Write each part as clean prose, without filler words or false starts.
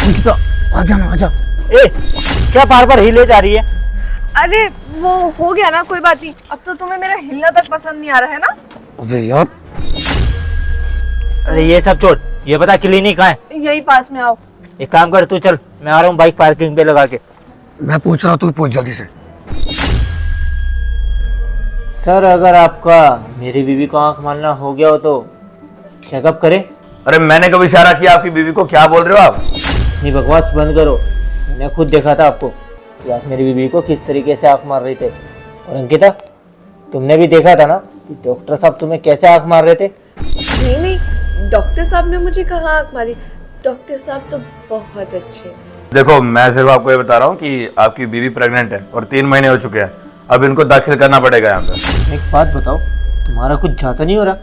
अंकिता आजा ना आजा। ए, क्या बार बार हिले जा रही है? अरे वो हो गया ना, कोई बात नहीं। अब तो तुम्हें मेरा हिलना तक पसंद नहीं आ रहा है ना? अबे यार अरे ये सब छोड़, ये बता क्लिनिक कहाँ है? यही पास में आओ। एक काम कर, तू चल, मैं आ रहा हूँ बाइक पार्किंग पे लगा के। मैं पूछ रहा हूँ, तू पूछ जल्दी से। सर अगर आपका मेरी बीवी को आंख मानना हो गया हो तो चेकअप करें। अरे मैंने कभी इशारा किया आपकी बीवी को? क्या बोल रहे हो आप? अपनी बकवास बंद करो। मैंने खुद देखा था आपको कि आप मेरी बीवी को किस तरीके से आंख मार रहे थे। और अंकिता, तुमने भी देखा था ना कि डॉक्टर साहब तुम्हें कैसे आंख मार रहे थे। नहीं नहीं, डॉक्टर साहब ने मुझे कहाँ आंख मारी। डॉक्टर साहब तो बहुत अच्छे हैं। देखो, मैं सिर्फ आपको ये बता रहा हूँ कि आपकी बीवी प्रेग्नेंट है और 3 महीने हो चुके हैं। अब इनको दाखिल करना पड़ेगा यहाँ पे। एक बात बताओ, तुम्हारा कुछ ज़्यादा नहीं हो रहा?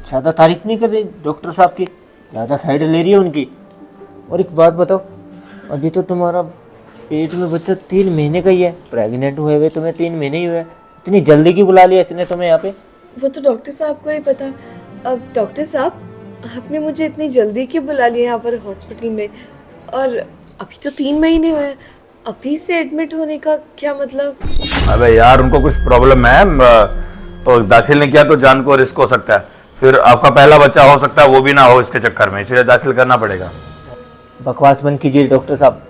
ज़्यादा तारीफ नहीं कर रही डॉक्टर साहब की? ज़्यादा साइड ले रही है उनकी? और एक बात बताओ, अभी तो तुम्हारा पेट में बच्चा 3 महीने का ही है। प्रेग्नेंट हुए तुम्हें 3 महीने ही हुए, इतनी जल्दी क्यों बुला लिया इसने तुम्हें यहाँ पे? वो तो डॉक्टर साहब को ही पता। अब डॉक्टर साहब, आपने मुझे इतनी जल्दी क्यों बुला लिया यहाँ पर हॉस्पिटल में? और अभी तो 3 महीने हुए हैं, अभी से एडमिट होने का क्या मतलब? अबे यार, उनको कुछ प्रॉब्लम है तो दाखिल नहीं किया तो जान को रिस्क हो सकता है। फिर आपका पहला बच्चा हो सकता है वो भी ना हो इसके चक्कर में, इसलिए दाखिल करना पड़ेगा। बकवास बंद कीजिए डॉक्टर साहब।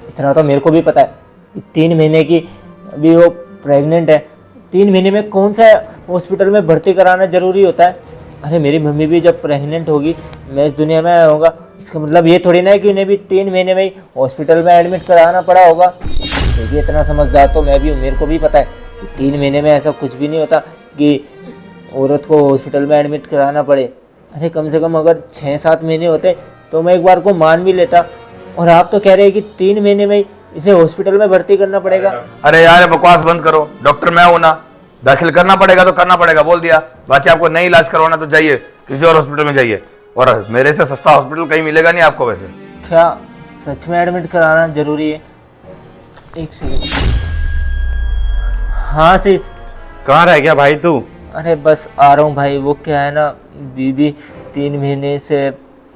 इतना तो मेरे को भी पता है कि 3 महीने की अभी वो प्रेग्नेंट है। 3 महीने में कौन सा हॉस्पिटल में भर्ती कराना जरूरी होता है? अरे मेरी मम्मी भी जब प्रेग्नेंट होगी, मैं इस दुनिया में आया होगा, इसका मतलब ये थोड़ी ना है कि उन्हें भी 3 महीने में ही हॉस्पिटल में एडमिट कराना पड़ा होगा। देखिए, इतना समझदार तो मैं भी हूँ, मेरे को भी पता है कि 3 महीने में ऐसा कुछ भी नहीं होता कि औरत को हॉस्पिटल में एडमिट कराना पड़े। अरे कम से कम अगर 6-7 महीने होते तो मैं एक बार को मान भी लेता। और आप तो कह रहे हैं कि 3 महीने में ही इसे हॉस्पिटल में भर्ती करना पड़ेगा। अरे यार, बकवास बंद करो। डॉक्टर मैं हूं ना, दाखिल करना पड़ेगा तो करना पड़ेगा, बोल दिया। बाकी आपको नहीं इलाज करवाना तो जाइए, किसी और हॉस्पिटल में जाइए। और मेरे से सस्ता हॉस्पिटल कहीं मिलेगा नहीं आपको। वैसे क्या सच में एडमिट कराना जरूरी है? एक सेकंड। हाँ शीश, कहाँ रह गया भाई तू? अरे बस आ रहा हूँ भाई। वो क्या है ना, बीबी 3 महीने से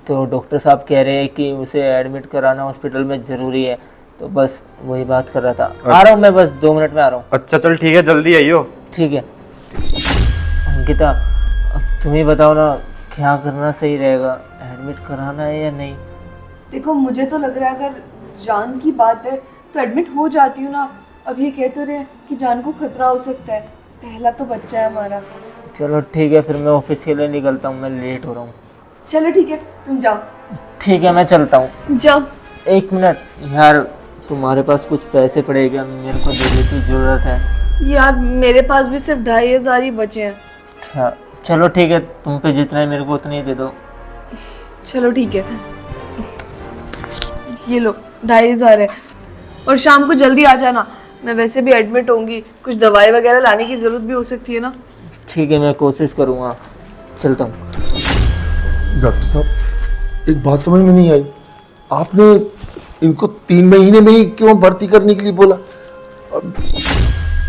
तो डॉक्टर साहब कह रहे हैं कि उसे एडमिट कराना हॉस्पिटल में ज़रूरी है, तो बस वही बात कर रहा था। आ रहा हूँ मैं, बस 2 मिनट में आ रहा हूँ। अच्छा चल ठीक है, जल्दी आइयो। ठीक है। अंकिता, अब तुम ही बताओ ना, क्या करना सही रहेगा? एडमिट कराना है या नहीं? देखो, मुझे तो लग रहा है अगर जान की बात है तो एडमिट हो जाती हूँ ना। अब ये कह तो रहे हैं कि जान को खतरा हो सकता है, पहला तो बच्चा है हमारा। चलो ठीक है, फिर मैं ऑफिस के लिए निकलता हूँ, मैं लेट हो रहा हूँ। चलो ठीक है, तुम जाओ। ठीक है, मैं चलता हूँ। जाओ। 1 मिनट यार, तुम्हारे पास कुछ पैसे पड़े क्या? मेरे को देने की ज़रूरत है यार, मेरे पास भी सिर्फ 2500 ही बचे हैं। हाँ, चलो ठीक है, तुम पे जितना है मेरे को उतना ही दे दो। चलो ठीक है, ये लो 2500 है। और शाम को जल्दी आ जाना, मैं वैसे भी एडमिट होंगी, कुछ दवाई वगैरह लाने की ज़रूरत भी हो सकती है ना। ठीक है, मैं कोशिश करूँगा। चलता हूँ। डॉक्टर साहब, एक बात समझ में नहीं आई, आपने इनको 3 महीने में ही क्यों भर्ती करने के लिए बोला?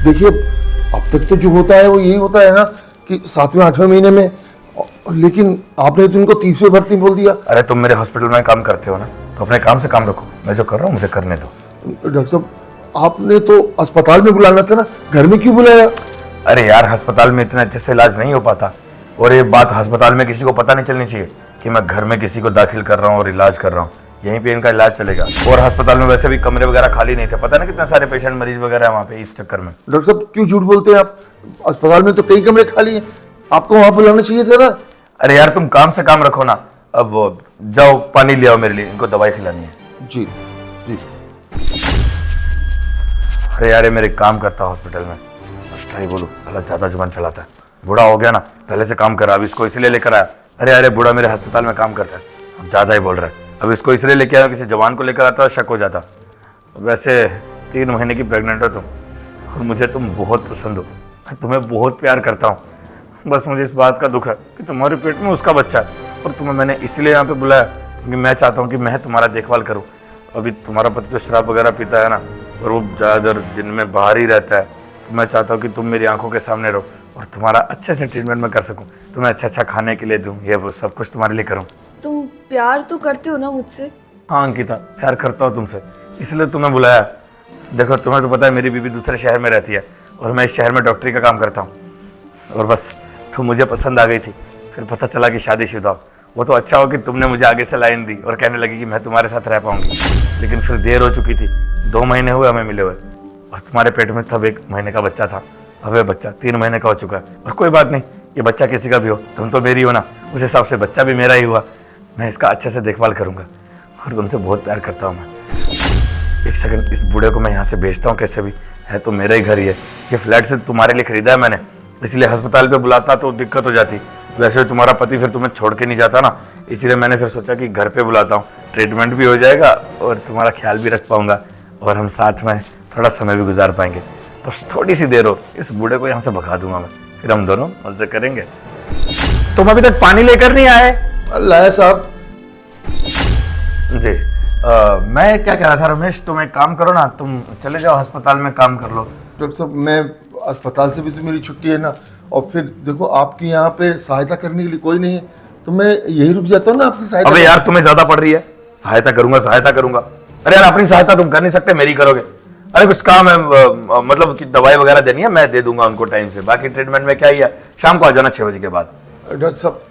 देखिए, अब तक तो जो होता है वो यही होता है ना कि 7वें 8वें महीने में, लेकिन आपने तो इनको 30वें भर्ती बोल दिया। अरे तुम मेरे हॉस्पिटल में काम करते हो ना, तो अपने काम से काम रखो। मैं जो कर रहा हूँ मुझे करने दो। डॉक्टर साहब, आपने तो अस्पताल में बुलाना था ना, घर में क्यों बुलाया? अरे यार, अस्पताल में इतना अच्छे से इलाज नहीं हो पाता। और ये बात अस्पताल में किसी को पता नहीं चलनी चाहिए कि मैं घर में किसी को दाखिल कर रहा हूँ और इलाज कर रहा हूँ। यहीं पे इनका इलाज चलेगा। और अस्पताल में वैसे भी कमरे वगैरह खाली नहीं थे, पता ना कितने सारे पेशेंट मरीज वगैरह है वहाँ पे, इस चक्कर में। डॉक्टर साहब, क्यों झूठ बोलते हैं आप? अस्पताल में तो कई कमरे खाली हैं, आपको वहाँ बुलाना चाहिए था ना। अरे यार, तुम काम से काम रखो ना। अब वो जाओ, पानी ले आओ मेरे लिए, इनको दवाई खिलानी है। जी जी। अरे यार, ये मेरे काम करता हॉस्पिटल में, क्या ही बोलूं, साला ज्यादा जुबान चलाता है। बूढ़ा हो गया ना, पहले से काम करा, अब इसको इसलिए लेकर आया। अरे बूढ़ा मेरे अस्पताल में काम करता है, अब ज्यादा ही बोल रहा है। अब इसको इसलिए लेके आया, किसी जवान को लेकर आता शक हो जाता। वैसे 3 महीने की प्रेग्नेंट हो तुम, और मुझे तुम बहुत पसंद हो, मैं तुम्हें बहुत प्यार करता हूँ। बस मुझे इस बात का दुख है कि तुम्हारे पेट में उसका बच्चा है, और तुम्हें मैंने इसलिए यहाँ पे बुलाया क्योंकि मैं चाहता हूँ कि मैं तुम्हारा देखभाल करूँ। अभी तुम्हारा पति तो शराब वगैरह पीता है ना, और वो ज़्यादातर दिन में बाहर ही रहता है, तो मैं चाहता हूँ कि तुम मेरी आंखों के सामने रहो और तुम्हारा अच्छे से ट्रीटमेंट मैं कर सकूँ, तुम्हें अच्छा अच्छा खाने के लिए दूँ, ये वो सब कुछ तुम्हारे लिए करूँ। तुम प्यार तो करते हो ना मुझसे? हाँ अंकिता, प्यार करता हूँ तुमसे, इसलिए तुम्हें बुलाया। देखो तुम्हें तो पता है मेरी बीवी दूसरे शहर में रहती है और मैं इस शहर में डॉक्टरी का काम करता हूँ। और बस तुम मुझे पसंद आ गई थी, फिर पता चला कि शादीशुदा हो। वो तो अच्छा हो कि तुमने मुझे आगे से लाइन दी और कहने लगी कि मैं तुम्हारे साथ रह पाऊंगी। लेकिन फिर देर हो चुकी थी, 2 महीने हुए हमें मिले हुए और तुम्हारे पेट में तब 1 महीने का बच्चा था। अब ये बच्चा 3 महीने का हो चुका है। और कोई बात नहीं, ये बच्चा किसी का भी हो, तुम तो मेरी हो ना, उस हिसाब से बच्चा भी मेरा ही हुआ। मैं इसका अच्छे से देखभाल करूंगा और तुमसे बहुत प्यार करता हूँ मैं। 1 सेकंड, इस बूढ़े को मैं यहाँ से भेजता हूँ कैसे भी, है तो मेरा ही घर ही है। ये फ्लैट से तुम्हारे लिए खरीदा है मैंने, इसलिए अस्पताल पे बुलाता तो दिक्कत हो जाती। वैसे भी तुम्हारा पति फिर तुम्हें छोड़ के नहीं जाता ना, इसीलिए मैंने फिर सोचा कि घर पे बुलाता हूँ, ट्रीटमेंट भी हो जाएगा और तुम्हारा ख्याल भी रख पाऊंगा और हम साथ में थोड़ा समय भी गुजार पाएंगे। बस थोड़ी सी देर हो, इस बूढ़े को यहाँ से भगा दूंगा मैं, फिर हम दोनों मजे करेंगे। तुम अभी तक पानी लेकर नहीं आए? लाया साहब। जी मैं क्या कह रहा था रमेश, तुम एक काम करो ना, तुम चले जाओ अस्पताल में काम कर लो। डॉक्टर साहब, मैं अस्पताल से भी तो मेरी छुट्टी है ना, और फिर देखो आपकी यहाँ पे सहायता करने के लिए कोई नहीं है, तो मैं यही रुक जाता हूँ ना आपकी सहायता। अबे यार तुम्हें ज्यादा पड़ रही है, सहायता करूंगा सहायता करूंगा। अरे यार अपनी सहायता तुम कर नहीं सकते, मेरी करोगे। अरे कुछ काम है, मतलब कि दवाई वगैरह देनी है, मैं दे दूंगा उनको टाइम से। बाकी ट्रीटमेंट में क्या ही है, शाम को आ जाना 6 बजे के बाद। डॉक्टर साहब,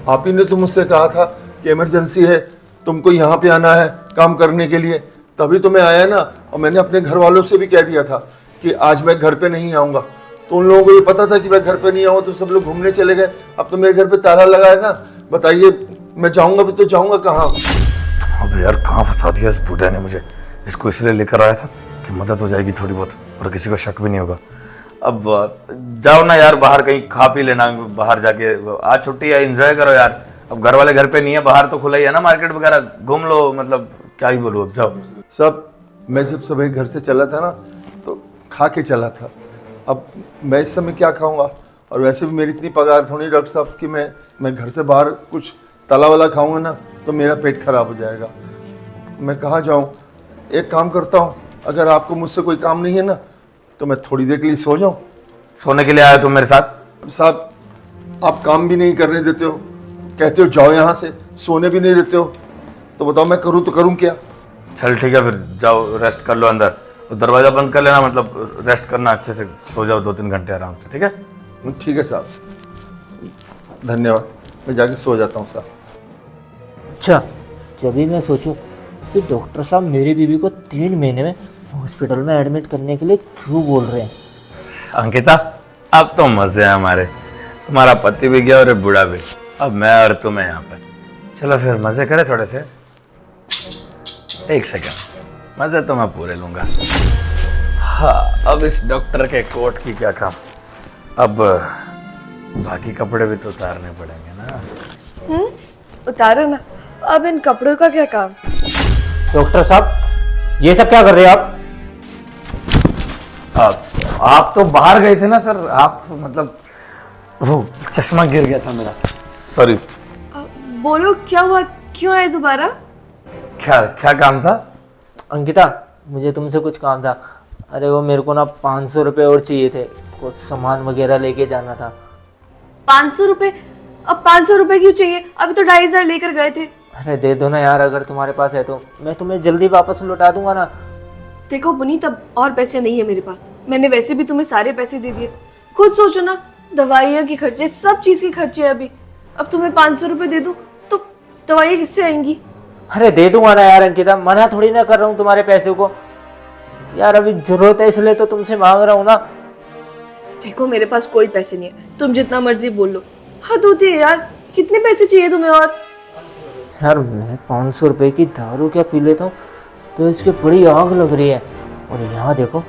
आप ही ने तो मुझसे कहा था कि इमरजेंसी है, तुमको यहाँ पे आना है काम करने के लिए, तभी तो मैं आया ना। और मैंने अपने घर वालों से भी कह दिया था कि आज मैं घर पे नहीं आऊँगा, तो उन लोगों को ये पता था कि मैं घर पे नहीं आऊँ, तो सब लोग घूमने चले गए। अब तो मेरे घर पे ताला लगा है ना, बताइए मैं जाऊँगा भी तो जाऊँगा कहाँ? अब यार कहाँ फंसा दिया इस बूढ़े ने मुझे। इसको इसलिए लेकर आया था कि मदद हो जाएगी थोड़ी बहुत और किसी को शक भी नहीं होगा। अब जाओ ना यार, बाहर कहीं खा पी लेना, बाहर जाके। आज छुट्टी है, एंजॉय करो यार। अब घर वाले घर पे नहीं है, बाहर तो खुला ही है ना, मार्केट वगैरह घूम लो। मतलब क्या ही बोलूँ, अब जाओ। सब मैं जब सुबह घर से चला था ना, तो खा के चला था। अब मैं इस समय क्या खाऊंगा, और वैसे भी मेरी इतनी पगार थोड़ी डॉक्टर साहब कि मैं घर से बाहर कुछ तला वाला खाऊंगा ना तो मेरा पेट खराब हो जाएगा। मैं कहाँ जाऊँ? एक काम करता हूँ, अगर आपको मुझसे कोई काम नहीं है ना, तो मैं थोड़ी देर के लिए सो जाऊँ। सोने के लिए आया तुम मेरे साथ? साहब, आप काम भी नहीं करने देते हो, कहते हो जाओ यहाँ से, सोने भी नहीं देते हो, तो बताओ मैं करूँ तो करूँ क्या? चल ठीक है, फिर जाओ रेस्ट कर लो अंदर, तो दरवाजा बंद कर लेना, मतलब रेस्ट करना, अच्छे से सो जाओ 2-3 घंटे आराम से। ठीक है? ठीक है साहब, धन्यवाद। मैं जाके सो जाता हूँ साहब। अच्छा, जब भी मैं सोचूं कि डॉक्टर साहब मेरी बीवी को 3 महीने में हॉस्पिटल में एडमिट करने के लिए क्यों बोल रहे हैं। अंकिता, अब तो मजे हैं हमारे, तुम्हारा पति भी गया और बूढ़ा भी, अब मैं और तुम यहाँ पे। चलो फिर मजे करें थोड़े से। 1 सेकंड, मजे तो मैं पूरे लूंगा। हाँ, अब इस डॉक्टर के कोट की क्या काम, अब बाकी कपड़े भी तो उतारने पड़ेंगे ना। उतारो ना, अब इन कपड़ों का क्या काम? डॉक्टर साहब, ये सब क्या कर रहे हैं आप? आप तो बाहर गए थे ना सर, आप मतलब वो चश्मा गिर गया था मेरा, सॉरी। बोलो क्या हुआ, क्यों आए दोबारा? क्या क्या काम था? अंकिता, मुझे तुमसे कुछ काम था। अरे वो मेरे को ना 500 रुपये और चाहिए थे, कुछ सामान वगैरह लेके जाना था। 500 रुपए? अब 500 रुपए क्यों चाहिए? अभी तो 2500 लेकर गए थे। अरे दे दो ना यार, अगर तुम्हारे पास है तो मैं तुम्हें जल्दी वापस लौटा दूंगा ना। देखो पुनीत, अब और पैसे नहीं है मेरे पास, मैंने वैसे भी तुम्हें सारे पैसे दे दिए। खुद सोचो ना, दवाइयाँ के खर्चे, सब चीज के खर्चे है अभी। अब तुम्हें 500 रुपए दे दूं तो दवाइयाँ किससे आएंगी? अरे दे दूंगा ना यार अंकिता, मना थोड़ी ना कर रहा हूँ तुम्हारे पैसे को यार, अभी जरूरत है इसलिए तो तुमसे मांग रहा हूँ ना। देखो मेरे पास कोई पैसे नहीं है, तुम जितना मर्जी बोल लो। हद होती है यार, कितने पैसे चाहिए तुम्हें? और यार मैं 500 रुपये की दारू क्या पी लेता हूँ तो इसकी बड़ी आग लग रही है। और यहाँ देखो,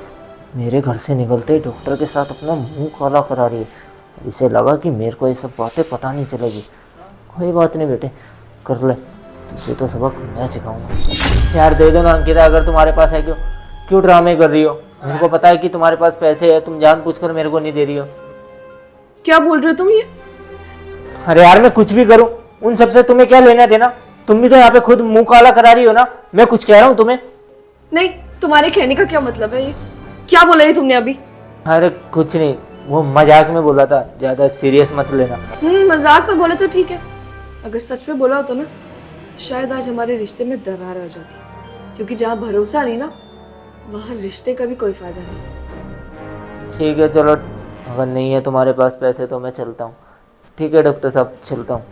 मेरे घर से निकलते ही डॉक्टर के साथ अपना मुंह काला करा रही है। इसे लगा कि मेरे को ये सब बातें पता नहीं चलेगी। कोई बात नहीं बेटे, कर ले, तुझे तो सबक मैं सिखाऊंगा। यार दे दो ना अंकिता, अगर तुम्हारे पास है। क्यों ड्रामे कर रही हो? मेरे को पता है कि तुम्हारे पास पैसे है, तुम जानबूझकर मेरे को नहीं दे रही हो। क्या बोल रहे हो तुम ये? अरे यार मैं कुछ भी करूं, उन सबसे तुम्हें क्या लेना देना? तुम भी तो यहाँ पे खुद मुंह काला करा रही हो ना। मैं कुछ कह रहा हूँ तुम्हें? नहीं, तुम्हारे कहने का क्या मतलब है? ये क्या बोला ये तुमने अभी? अरे कुछ नहीं, वो मजाक में बोला था, ज्यादा सीरियस मत लेना। मजाक में बोले तो ठीक है, अगर सच में बोला होता ना तो शायद आज हमारे रिश्ते में दरार आ जाती, क्योंकि जहाँ भरोसा नहीं ना, वहाँ रिश्ते का भी कोई फायदा नहीं। ठीक है चलो, अगर नहीं है तुम्हारे पास पैसे तो मैं चलता हूँ। ठीक है डॉक्टर साहब, चलता हूँ।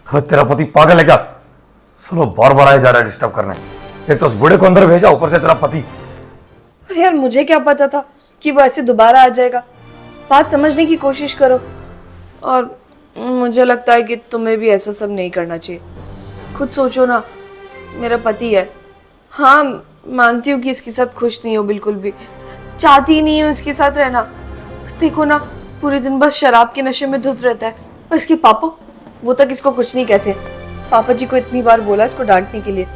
हाँ, तेरा पति पागल है क्या? सुनो, बार बार आया जा रहा है डिस्टर्ब करने। एक तो उस बूढ़े को अंदर भेजा, ऊपर से तेरा पति। अरे यार, मुझे क्या पता था कि वो ऐसे दोबारा आ जाएगा। बात समझने की कोशिश करो। और मुझे लगता है कि तुम्हें भी ऐसा सब नहीं करना चाहिए। खुद सोचो ना, मेरा पति है। हाँ, मानती हूँ कि इसके साथ खुश नहीं हो, बिल्कुल भी चाहती ही नहीं हो इसके साथ रहना। देखो ना, पूरे दिन बस शराब के नशे में धुत रहता है। और इसके पापा, वो तक इसको कुछ नहीं कहते। पापा जी को इतनी बार बोला इसको डांटने के लिए,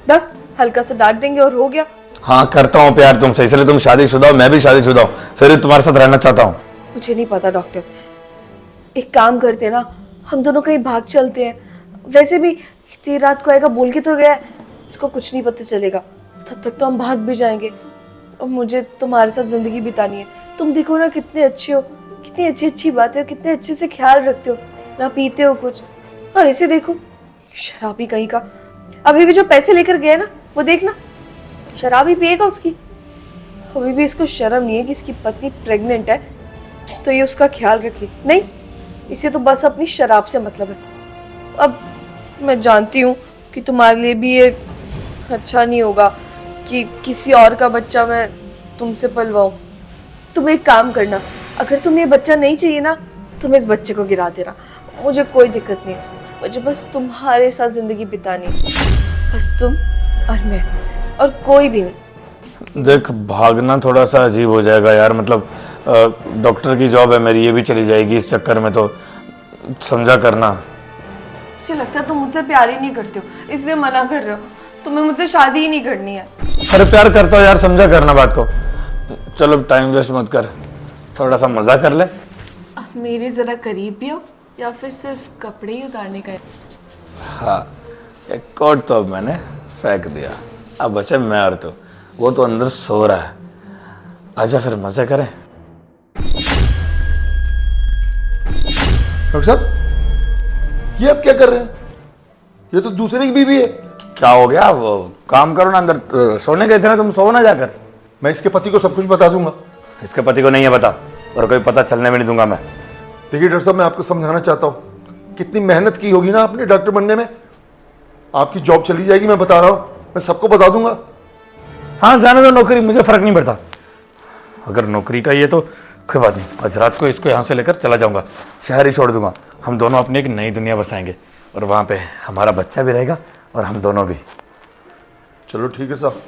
बस हल्का सा डांट देंगे और हो गया। हाँ, करता हूँ प्यार तुमसे, इसलिए तुम शादीशुदा हो, मैं भी शादीशुदा हूँ, फिर भी तुम्हारे साथ रहना चाहता हूँ। मुझे नहीं पता डॉक्टर, एक काम करते हैं ना, हम दोनों कहीं भाग चलते हैं। वैसे भी इतनी रात को आएगा, बोल के तो गया है, इसको कुछ नहीं पता चलेगा। तब तक तो हम भाग भी जाएंगे। और मुझे तुम्हारे साथ जिंदगी बितानी है। तुम देखो ना, कितने अच्छे हो, कितनी अच्छी अच्छी बातें हो, कितने अच्छे से ख्याल रखते हो, ना पीते हो कुछ। और इसे देखो, शराबी कहीं का। अभी भी जो पैसे लेकर गया ना, वो देखना शराब ही पिएगा उसकी। अभी भी इसको शर्म नहीं है कि इसकी पत्नी प्रेग्नेंट है, तो ये उसका ख्याल रखे। नहीं, इसे तो बस अपनी शराब से मतलब है। अब मैं जानती हूँ कि तुम्हारे लिए भी ये अच्छा नहीं होगा कि किसी और का बच्चा मैं तुमसे पलवाऊं। तुम एक काम करना, अगर तुम्हें ये बच्चा नहीं चाहिए ना, तुम इस बच्चे को गिरा देना। मुझे कोई दिक्कत नहीं है, मुझे बस तुम्हारे साथ जिंदगी बितानी है। बस तुम और मैं, और कोई भी नहीं। देख, भागना थोड़ा सा अजीब हो जाएगा यार, मतलब डॉक्टर की जॉब है मेरी, ये भी चली जाएगी इस चक्कर में, तो समझा करना। मुझे लगता है तुम मुझसे प्यार ही नहीं करते हो, इसलिए मना कर रहे हो। तुम्हें मुझसे शादी ही नहीं करनी है। अरे प्यार करता हूँ यार, समझा करना बात को। चलो टाइम वेस्ट मत कर, थोड़ा सा मजा कर ले। अब मेरे जरा करीब भी हो, या फिर सिर्फ कपड़े ही उतारने का है? हाँ, एक कोट तो अब मैंने फेंक दिया, अब बचे मैं और तू। वो तो अंदर सो रहा है, आजा फिर मजे करें। डॉक्टर साहब, ये आप क्या कर रहे हैं? ये तो दूसरे की बीवी है। क्या हो गया? वो काम करो ना, अंदर सोने गए थे ना तुम, सो ना जाकर। मैं इसके पति को सब कुछ बता दूंगा। इसके पति को नहीं है पता, और कोई पता चलने भी नहीं दूंगा मैं। देखिए डॉक्टर साहब, मैं आपको समझाना चाहता हूँ, कितनी मेहनत की होगी ना आपने डॉक्टर बनने में। आपकी जॉब चली जाएगी, मैं बता रहा हूँ, मैं सबको बता दूंगा। हाँ, जाने दो नौकरी, मुझे फर्क नहीं पड़ता। अगर नौकरी का ही है तो कोई बात नहीं, आज रात को इसको यहाँ से लेकर चला जाऊंगा, शहर ही छोड़ दूंगा। हम दोनों अपनी एक नई दुनिया बसाएंगे, और वहाँ पे हमारा बच्चा भी रहेगा और हम दोनों भी। चलो ठीक है साहब,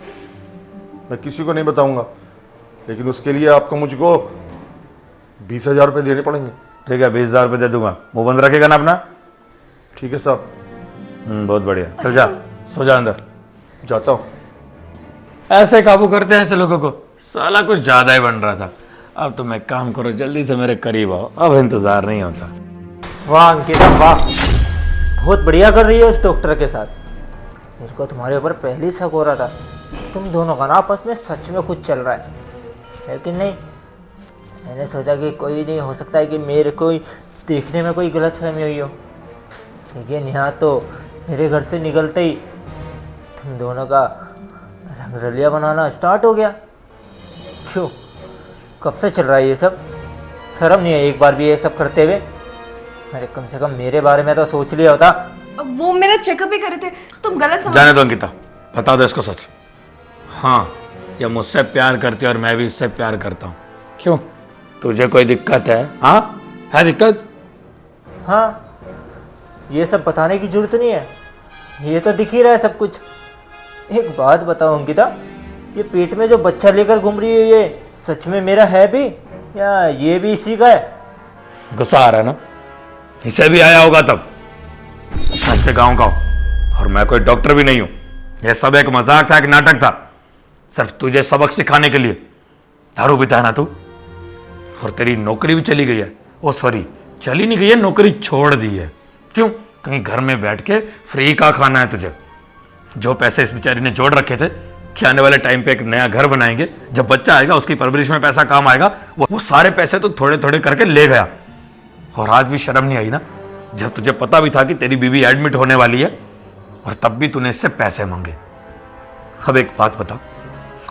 मैं किसी को नहीं बताऊंगा, लेकिन उसके लिए आपको मुझको 20,000 रुपये देने पड़ेंगे। ठीक है, 20,000 रुपये दे दूंगा। मुंह बंद रखेगा ना अपना? ठीक है साहब। बहुत बढ़िया, चल जा, सो जा अंदर। जाता हूँ। ऐसे काबू करते हैं ऐसे लोगों को, साला कुछ ज्यादा ही बन रहा था। अब तो मैं काम करो, जल्दी से मेरे करीब आओ, अब इंतजार नहीं होता। वाह अंकिता वाह, बहुत बढ़िया कर रही है उस डॉक्टर के साथ। मेरे को तुम्हारे ऊपर पहले ही शक हो रहा था, तुम दोनों का ना आपस में सच में कुछ चल रहा है, लेकिन नहीं। मैंने सोचा कि कोई नहीं, हो सकता है कि मेरे को देखने में कोई गलतफहमी हुई हो, लेकिन यहाँ तो मेरे घर से निकलते ही तुम दोनों का रंगरलिया बनाना स्टार्ट हो गया। क्यों, कब से चल रहा है ये सब? शर्म नहीं है एक बार भी ये सब करते हुए? अरे कम से कम मेरे बारे में तो सोच लिया होता। अब वो मेरा चेकअप ही करे थे, तुम गलत समझ। जाने दो अंकिता, बता दो इसको सच। हाँ, ये मुझसे प्यार करती है और मैं भी इससे प्यार करता हूँ। क्यों, तुझे कोई दिक्कत है? हाँ, है दिक्कत? हाँ, ये सब बताने की जरूरत नहीं है, ये तो दिख ही रहा है सब कुछ। एक बात बताओ अंकिता, ये पेट में जो बच्चा लेकर घूम रही है, ये सच में मेरा है भी, या ये भी इसी का है? गुस्सा आ रहा है ना? इसे भी आया होगा तब। मैं इसके गाँव का हूँ, और मैं कोई डॉक्टर भी नहीं हूँ। यह सब एक मजाक था, एक नाटक था, सिर्फ तुझे सबक सिखाने के लिए। दारू पीता है ना तू, और तेरी नौकरी भी चली गई है। ओ सॉरी, चली नहीं गई है, नौकरी छोड़ दी है। क्यों? कहीं घर में बैठ के फ्री का खाना है तुझे। जो पैसे इस बेचारी ने जोड़ रखे थे कि आने वाले टाइम पे एक नया घर बनाएंगे, जब बच्चा आएगा उसकी परवरिश में पैसा काम आएगा, वो सारे पैसे तो थोड़े थोड़े करके ले गया। और आज भी शर्म नहीं आई ना? जब तुझे पता भी था कि तेरी बीवी एडमिट होने वाली है और तब भी तूने इससे पैसे मांगे। अब एक बात बता,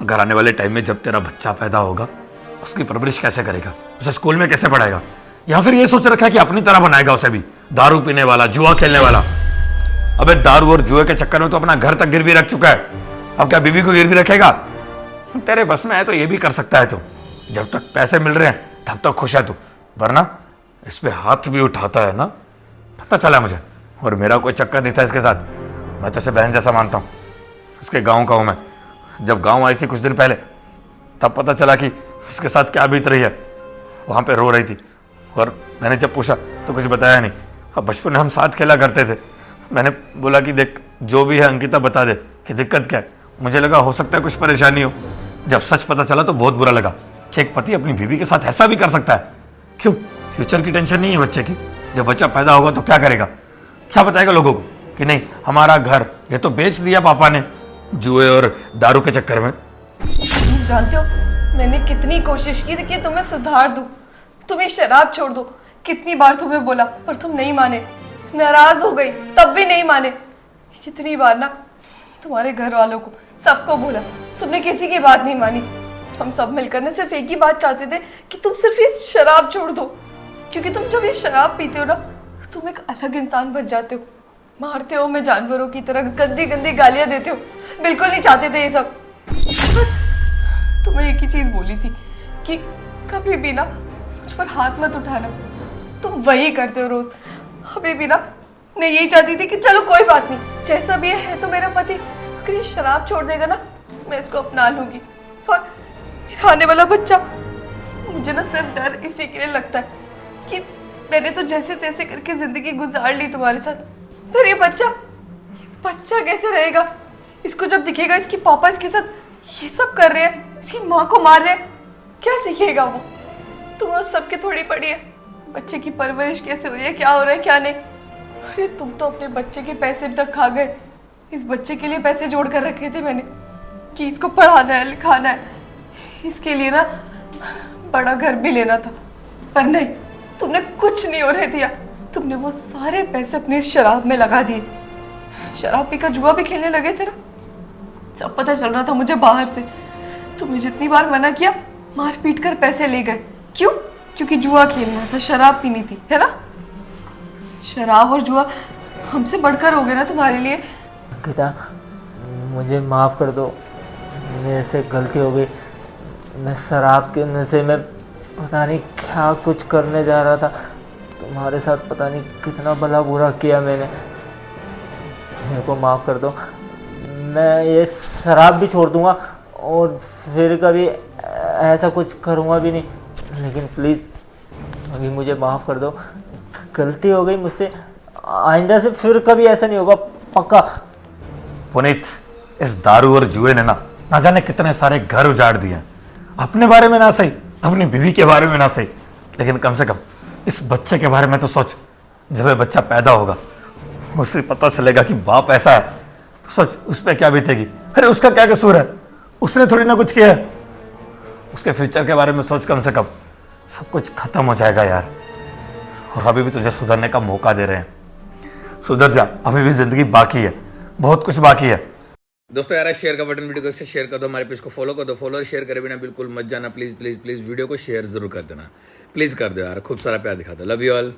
अगर आने वाले टाइम में जब तेरा बच्चा पैदा होगा उसकी परवरिश कैसे करेगा, उसे स्कूल में कैसे पढ़ाएगा, या फिर ये सोच रखा है कि अपनी तरह बनाएगा उसे भी, दारू पीने वाला, जुआ खेलने वाला। अबे दारू और जुए के चक्कर में तो अपना घर तक गिरवी रख चुका है, अब क्या बीवी को गिरवी रखेगा? तेरे बस में है तो ये भी कर सकता है तू। जब तक पैसे मिल रहे हैं तब तक खुश है तू, वरना इस पे हाथ भी उठाता है ना, पता चला मुझे। और मेरा कोई चक्कर नहीं था इसके साथ, मैं तो इसे बहन जैसा मानता हूँ। उसके गाँव का हूँ मैं। जब गाँव आई थी कुछ दिन पहले तब पता चला कि उसके साथ क्या बीत रही है। वहाँ पे रो रही थी और मैंने जब पूछा तो कुछ बताया नहीं। अब बचपन में हम साथ खेला करते थे। मैंने बोला कि देख जो भी है अंकिता बता दे कि दिक्कत क्या है। मुझे लगा हो सकता है कुछ परेशानी हो। जब सच पता चला तो बहुत बुरा लगा कि एक पति अपनी बीवी के साथ ऐसा भी कर सकता है। क्यों? फ्यूचर की टेंशन नहीं है बच्चे की? जब बच्चा पैदा होगा तो क्या करेगा? क्या बताएगा लोगों को कि नहीं हमारा घर ये तो बेच दिया पापा ने जुए और दारू के चक्कर में। जानते हो मैंने कितनी कोशिश की थी कि तुम्हें सुधार दूं, तुम्हें शराब छोड़ दो। कितनी बार तुम्हें बोला पर तुम नहीं माने, नाराज हो गई तब भी नहीं माने। कितनी बार ना तुम्हारे घर वालों को सबको बोला, तुमने किसी की बात नहीं मानी। हम सब मिलकर ने सिर्फ एक ही बात चाहते थे कि तुम सिर्फ ये शराब छोड़ दो, क्योंकि तुम जब ये शराब पीते हो ना तुम एक अलग इंसान बन जाते हो। मारते हो मैं जानवरों की तरह, गंदी गंदी गालियां देते हो। बिल्कुल नहीं चाहते थे ये सब। तुम्हें एक ही चीज बोली थी कि कभी भी ना मुझ पर हाथ मत उठाना। तुम वही करते हो रोज। अभी भी ना मैं यही चाहती थी कि चलो कोई बात नहीं, जैसा भी है तो मेरा पति, अगर ये शराब छोड़ देगा ना मैं इसको अपना लूंगी। और मेरा आने वाला बच्चा, मुझे ना सिर्फ डर इसी के लिए लगता है कि मैंने तो जैसे तैसे करके जिंदगी गुजार ली तुम्हारे साथ, पर ये बच्चा कैसे रहेगा? इसको जब दिखेगा इसकी पापा इसके साथ ये सब कर रहे हैं, इसकी माँ को मार रहे हैं, क्या सीखेगा वो? तुम्हें उस सब की थोड़ी पड़ी है बच्चे की परवरिश कैसे हो रही है, क्या हो रहा है क्या नहीं। अरे तुम तो अपने बच्चे के पैसे तक खा गए। इस बच्चे के लिए पैसे जोड़ कर रखे थे मैंने कि इसको पढ़ाना है लिखाना है, इसके लिए ना बड़ा घर भी लेना था, पर नहीं, तुमने कुछ नहीं होने दिया। तुमने वो सारे पैसे अपनी शराब में लगा दिए। शराब पीकर जुआ भी खेलने लगे थे ना, सब पता चल रहा था मुझे बाहर से। तुम्हें जितनी बार मना किया मार पीट कर पैसे ले गए। क्यों? क्योंकि जुआ खेलना था, शराब पीनी थी, है ना? शराब और जुआ हमसे बढ़कर हो गए ना तुम्हारे लिए। अंकिता मुझे माफ़ कर दो, मेरे से गलती हो गई। मैं शराब के नशे में पता नहीं क्या कुछ करने जा रहा था। तुम्हारे साथ पता नहीं कितना भला बुरा किया मैंने। मेरे को माफ़ कर दो। मैं ये शराब भी छोड़ दूंगा और फिर कभी ऐसा कुछ करूँगा भी नहीं। लेकिन प्लीज़ अभी मुझे माफ़ कर दो, गलती हो गई मुझसे। आइंदा से फिर कभी ऐसा नहीं होगा, पक्का। पुनीत, इस दारू और जुए ने ना जाने कितने सारे घर उजाड़ दिए। अपने बारे में ना सही, अपनी बीवी के बारे में ना सही, लेकिन कम से कम इस बच्चे के बारे में तो सोच। जब ये बच्चा पैदा होगा उसे पता चलेगा कि बाप ऐसा है, तो सोच उस पर क्या बीतेगी। अरे उसका क्या कसूर है? उसने थोड़ी ना कुछ किया है। उसके फ्यूचर के बारे में सोच कम से कम। सब कुछ खत्म हो जाएगा यार। और अभी भी तुझे सुधरने का मौका दे रहे हैं। सुधर जा, अभी भी जिंदगी बाकी है, बहुत कुछ बाकी है। दोस्तों यार शेयर का बटन वीडियो को से शेयर कर दो, हमारे पेज को फॉलो कर दो। फॉलो और शेयर करे बिना बिल्कुल मत जाना। प्लीज प्लीज प्लीज वीडियो को शेयर जरूर कर देना, प्लीज कर दो यार। खूब सारा प्यार दिखा दो। Love you all.